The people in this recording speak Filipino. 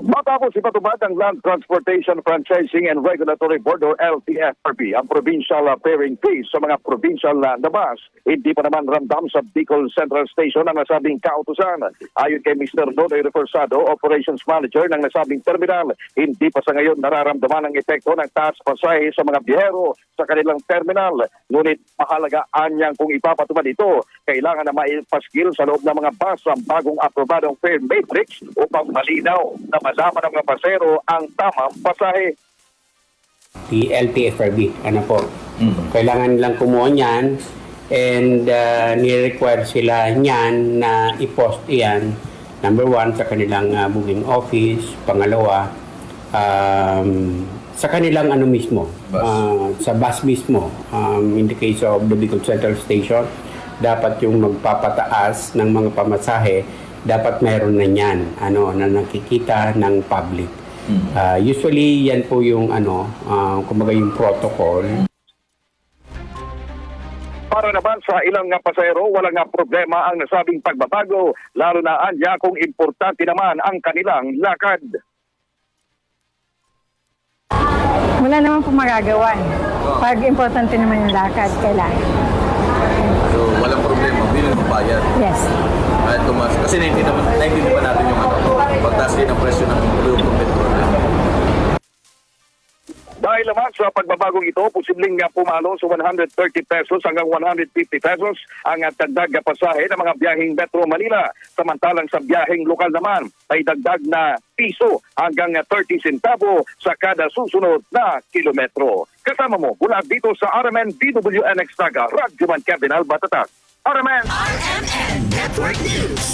Matapos ipatupad ng Land Transportation Franchising and Regulatory Board o LTFRB ang provincial pairing fees sa mga provincial na bus, hindi pa naman ramdam sa Bicol Central Station ang nasabing kautusan. Ayon kay Mr. Nonoy Reforzado, Operations Manager ng nasabing terminal, hindi pa sa ngayon nararamdaman ang epekto ng taas pasahe sa mga biyahero sa kanilang terminal. Ngunit mahalaga anyang kung ipapatupad ito, kailangan na maipaskil sa loob ng mga bus ang bagong aprobadong fare matrix upang malinaw na malaman ng mga pasero ang tamang pasahe. The LTFRB, ano po, kailangan lang kumuha niyan and ni-require sila niyan na i-post iyan, number one, sa kanilang booking office, pangalawa, sa kanilang ano mismo, sa bus mismo. In the case of the Bicol Central Station, dapat yung magpapataas ng mga pamasahe, dapat meron na yan, na nakikita ng public. Usually, yan po yung kumbaga yung protocol. Para naman sa ilang pasahero, walang problema ang nasabing pagbabago, lalo na anya kung importante naman ang kanilang lakad. Wala naman po magagawa. Pag importante naman yung lakad, kailangan. So, walang problema. Hindi na mabayad. Yes. Kahit tumas. Kasi naintindihan pa natin yung pagtaas din ang presyo ng produktong petrol. Dahil naman sa pagbabagong ito, posibleng pumalo sa 130 pesos hanggang 150 pesos ang dagdag pasahe ng mga biyaheng Metro Manila. Samantalang sa biyaheng lokal naman ay dagdag na piso hanggang 30 centavo sa kada susunod na kilometro. Kasama mo mula dito sa RMN DWNX Naga, Radyo Man Kevin Albatata. RMN Network News.